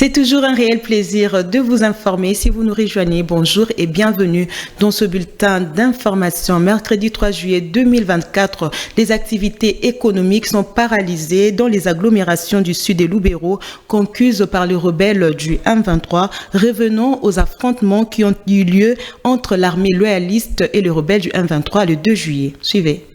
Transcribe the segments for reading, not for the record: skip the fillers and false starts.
C'est toujours un réel plaisir de vous informer. Si vous nous rejoignez, bonjour et bienvenue dans ce bulletin d'information. Mercredi 3 juillet 2024, les activités économiques sont paralysées dans les agglomérations du sud et Lubero, conquises par les rebelles du M23. Revenons aux affrontements qui ont eu lieu entre l'armée loyaliste et les rebelles du M23 le 2 juillet. Suivez.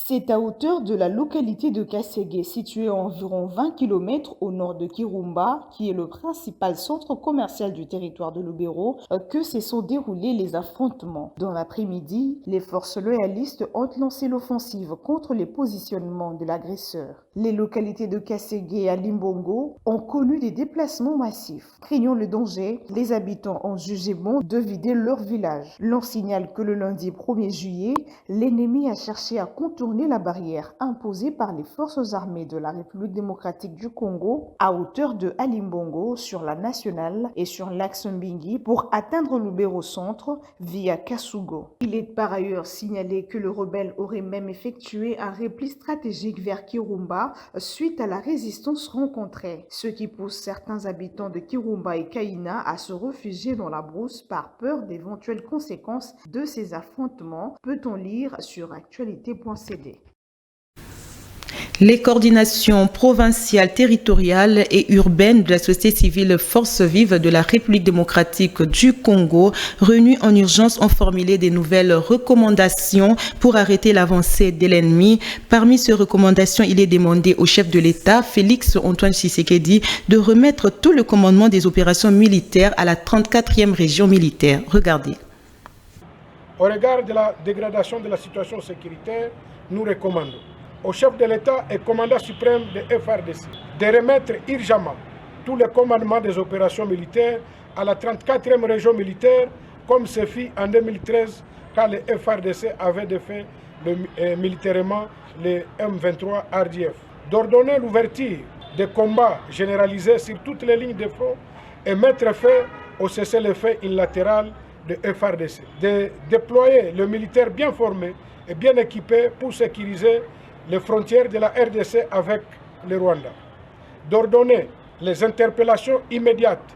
C'est à hauteur de la localité de Kasségué, située à environ 20 km au nord de Kirumba, qui est le principal centre commercial du territoire de Lubero, que se sont déroulés les affrontements. Dans l'après-midi, les forces loyalistes ont lancé l'offensive contre les positionnements de l'agresseur. Les localités de Kasségué et Alimbongo ont connu des déplacements massifs. Craignant le danger, les habitants ont jugé bon de vider leur village. L'on signale que le lundi 1er juillet, l'ennemi a cherché à contourner la barrière imposée par les forces armées de la République démocratique du Congo à hauteur de Alimbongo sur la nationale et sur l'axe Mbingi pour atteindre Lubero centre via Kasugo. Il est par ailleurs signalé que le rebelle aurait même effectué un repli stratégique vers Kirumba suite à la résistance rencontrée, ce qui pousse certains habitants de Kirumba et Kaina à se réfugier dans la brousse par peur d'éventuelles conséquences de ces affrontements, peut-on lire sur actualité.cd. Les coordinations provinciales, territoriales et urbaines de la société civile Force Vive de la République démocratique du Congo, réunies en urgence, ont formulé des nouvelles recommandations pour arrêter l'avancée de l'ennemi. Parmi ces recommandations, il est demandé au chef de l'État, Félix Antoine Tshisekedi, de remettre tout le commandement des opérations militaires à la 34e région militaire. Regardez. Au regard de la dégradation de la situation sécuritaire, nous recommandons au chef de l'État et commandant suprême de FARDC de remettre urgemment tous les commandements des opérations militaires à la 34e région militaire, comme ce fit en 2013 quand le FARDC avait défait militairement le M23 RDF. D'ordonner l'ouverture des combats généralisés sur toutes les lignes de front et mettre fin au cessez-le-feu unilatéral de FARDC. De déployer le militaire bien formé et bien équipé pour sécuriser les frontières de la RDC avec le Rwanda. D'ordonner les interpellations immédiates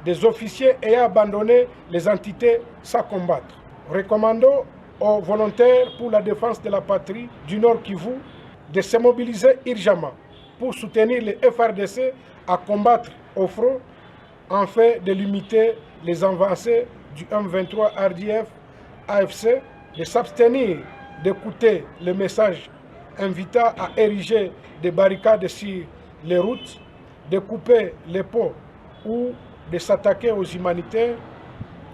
des officiers ayant abandonné les entités sans combattre. Recommandons aux volontaires pour la défense de la patrie du Nord Kivu de se mobiliser urgemment pour soutenir les FARDC à combattre au front afin de limiter les avancées du M23 RDF AFC, de s'abstenir d'écouter les messages invitant à ériger des barricades sur les routes, de couper les ponts ou de s'attaquer aux humanitaires,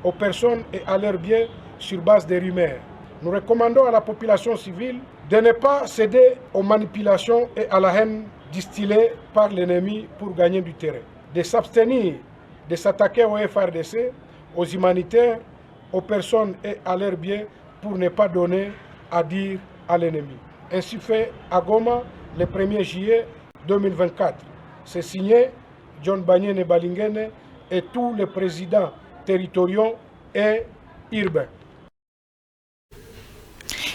aux personnes et à leurs biens sur base des rumeurs. Nous recommandons à la population civile de ne pas céder aux manipulations et à la haine distillée par l'ennemi pour gagner du terrain, de s'abstenir de s'attaquer aux FARDC, aux humanitaires, aux personnes et à leurs biens pour ne pas donner à dire à l'ennemi. Ainsi fait à Goma le 1er juillet 2024. C'est signé John Banyene Balingene et tous les présidents territoriaux et urbains.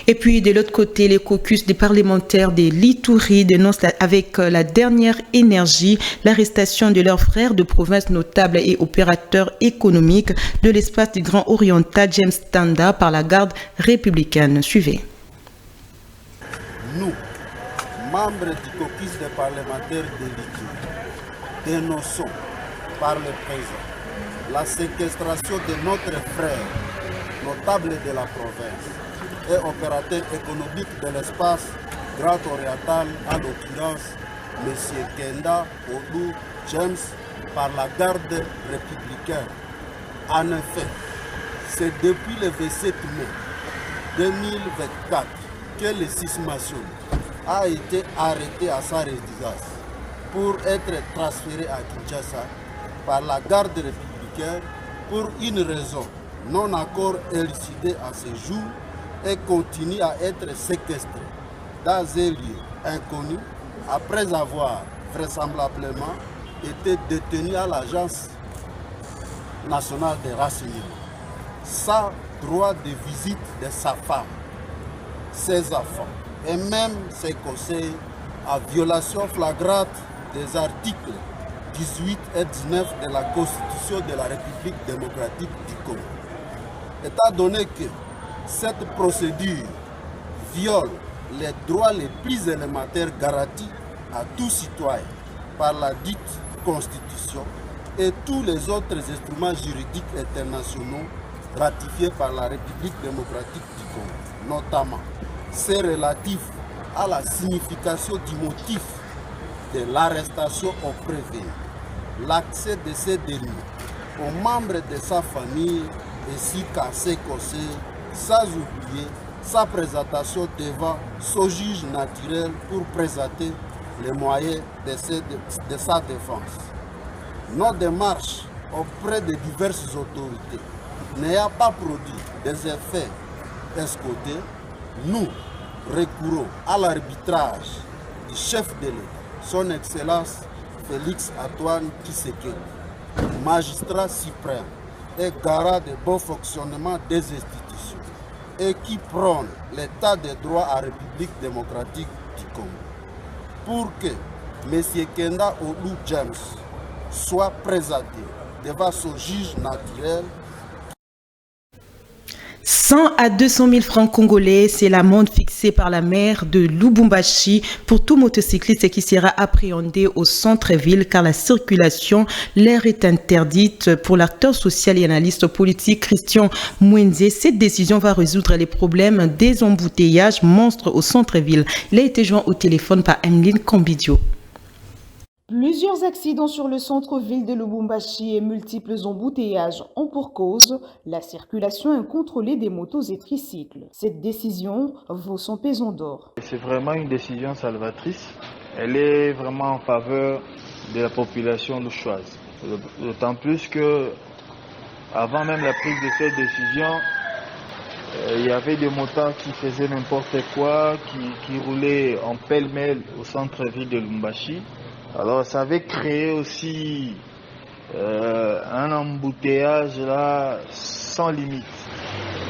Et puis, de l'autre côté, les caucus des parlementaires des Lituri dénoncent avec la dernière énergie l'arrestation de leurs frères de province notables et opérateurs économiques de l'espace du Grand Oriental James Tanda par la garde républicaine. Suivez. Nous, membres du caucus des parlementaires de Lituri, dénonçons par le présent la séquestration de notre frère notable de la province et opérateur économique de l'espace Grand Oriental, en l'occurrence M. Kenda Odou James, par la garde républicaine. En effet, c'est depuis le 27 mai 2024 que le 6 Masson a été arrêté à sa résidence pour être transféré à Kinshasa par la garde républicaine pour une raison non encore élucidée à ce jour et continue à être séquestré dans un lieu inconnu après avoir vraisemblablement été détenu à l'Agence nationale des renseignements, sans droit de visite de sa femme, ses enfants et même ses conseils, en violation flagrante des articles 18 et 19 de la Constitution de la République démocratique du Congo. Étant donné que cette procédure viole les droits les plus élémentaires garantis à tout citoyen par la dite Constitution et tous les autres instruments juridiques internationaux ratifiés par la République démocratique du Congo, notamment ceux relatifs à la signification du motif de l'arrestation au prévenu, l'accès de ces derniers aux membres de sa famille ainsi qu'à ses conseils, sans oublier sa présentation devant ce juge naturel pour présenter les moyens de sa défense. Nos démarches auprès de diverses autorités n'ayant pas produit des effets escomptés, nous recourons à l'arbitrage du chef de l'État, son Excellence Félix Antoine Tshisekedi, magistrat suprême et garant du bon fonctionnement des institutions et qui prône l'état de droit à la République démocratique du Congo, pour que M. Kenda Olu James soit présenté devant son juge naturel. 100 à 200 000 francs congolais, c'est l'amende fixée par la maire de Lubumbashi pour tout motocycliste qui sera appréhendé au centre-ville car la circulation, l'air est interdite. Pour l'acteur social et analyste politique Christian Mwenze, cette décision va résoudre les problèmes des embouteillages monstres au centre-ville. Il a été joint au téléphone par Emeline Kambidio. Plusieurs accidents sur le centre-ville de Lubumbashi et multiples embouteillages ont pour cause la circulation incontrôlée des motos et tricycles. Cette décision vaut son pesant d'or. C'est vraiment une décision salvatrice. Elle est vraiment en faveur de la population louchoise. D'autant plus que, avant même la prise de cette décision, il y avait des motards qui faisaient n'importe quoi, qui roulaient en pêle-mêle au centre-ville de Lubumbashi. Alors ça avait créé aussi un embouteillage là sans limite.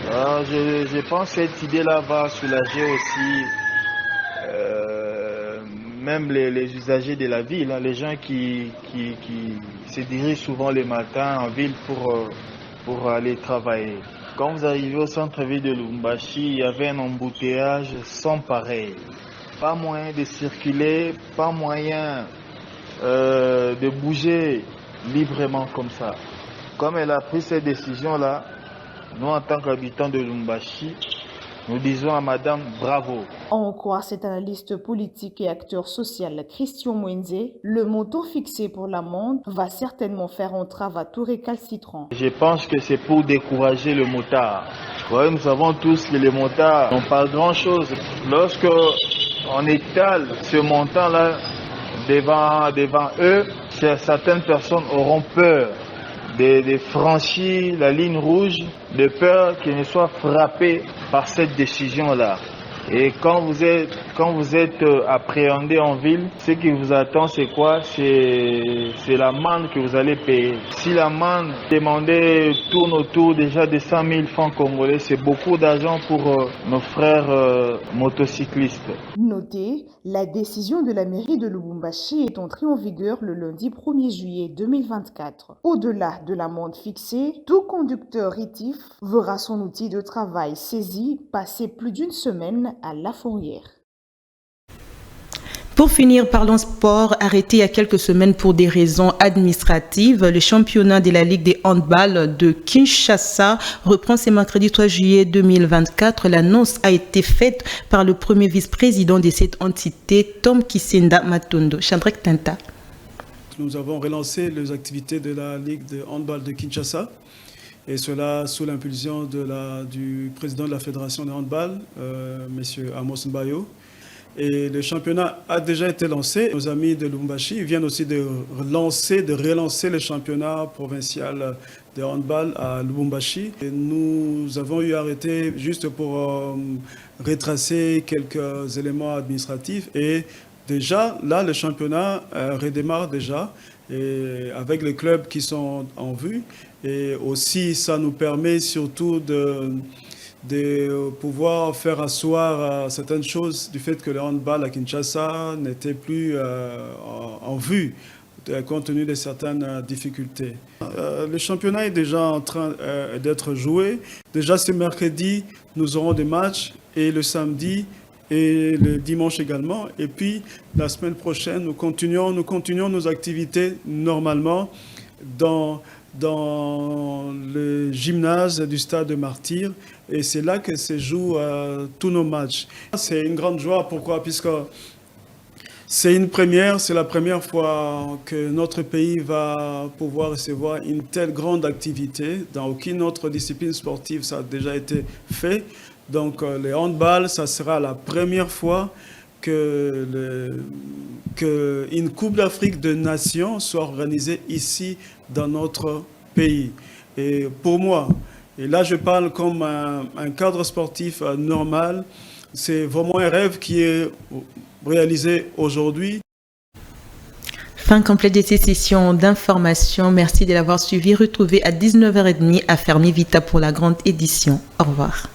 Alors je pense que cette idée-là va soulager aussi même les usagers de la ville, hein, les gens qui se dirigent souvent le matin en ville pour aller travailler. Quand vous arrivez au centre-ville de Lubumbashi, il y avait un embouteillage sans pareil. Pas moyen de circuler, pas moyen de bouger librement comme ça. Comme elle a pris cette décision-là, nous en tant qu'habitants de Lubumbashi, nous disons à Madame bravo. En croire cet analyste politique et acteur social Christian Mwenze, le montant fixé pour l'amende va certainement faire entrave à tout récalcitrant. Je pense que c'est pour décourager le motard. Ouais, nous savons tous que les motards n'ont pas grand-chose. Lorsque on étale ce montant-là devant eux, certaines personnes auront peur de franchir la ligne rouge, de peur qu'ils ne soient frappés par cette décision-là. Et quand vous êtes appréhendé en ville, ce qui vous attend, c'est quoi? C'est l'amende que vous allez payer. Si l'amende demandée tourne autour déjà de 100 000 francs congolais, c'est beaucoup d'argent pour nos frères motocyclistes. Notez, la décision de la mairie de Lubumbashi est entrée en vigueur le lundi 1er juillet 2024. Au-delà de l'amende fixée, tout conducteur rétif verra son outil de travail saisi passer plus d'une semaine à la fourrière. Pour finir, parlons sport. Arrêté il y a quelques semaines pour des raisons administratives, le championnat de la Ligue des handball de Kinshasa reprend ce mercredi 3 juillet 2024. L'annonce a été faite par le premier vice-président de cette entité, Tom Kisenda Matondo. Chandrek Tinta. Nous avons relancé les activités de la Ligue de handball de Kinshasa, et cela sous l'impulsion du président de la Fédération de handball, M. Amos Mbayo. Et le championnat a déjà été lancé. Nos amis de Lubumbashi viennent aussi de relancer le championnat provincial de handball à Lubumbashi. Et nous avons eu arrêté juste pour retracer quelques éléments administratifs. Et déjà, là, le championnat redémarre déjà, et avec les clubs qui sont en vue. Et aussi, ça nous permet surtout de pouvoir faire asseoir certaines choses du fait que le handball à Kinshasa n'était plus en vue, compte tenu de certaines difficultés. Le championnat est déjà en train d'être joué. Déjà ce mercredi, nous aurons des matchs et le samedi et le dimanche également. Et puis la semaine prochaine, nous continuons nos activités normalement dans le gymnase du stade de Martyrs. Et c'est là que se jouent tous nos matchs. C'est une grande joie. Pourquoi? Puisque c'est une première, c'est la première fois que notre pays va pouvoir recevoir une telle grande activité. Dans aucune autre discipline sportive, ça a déjà été fait. Donc le handball, ça sera la première fois qu'une Coupe d'Afrique de Nations soit organisée ici dans notre pays. Et pour moi, et là je parle comme un cadre sportif normal, c'est vraiment un rêve qui est réalisé aujourd'hui. Fin complète de ces sessions d'information. Merci de l'avoir suivi. Retrouvez à 19h30 à Fermi Vita pour la grande édition. Au revoir.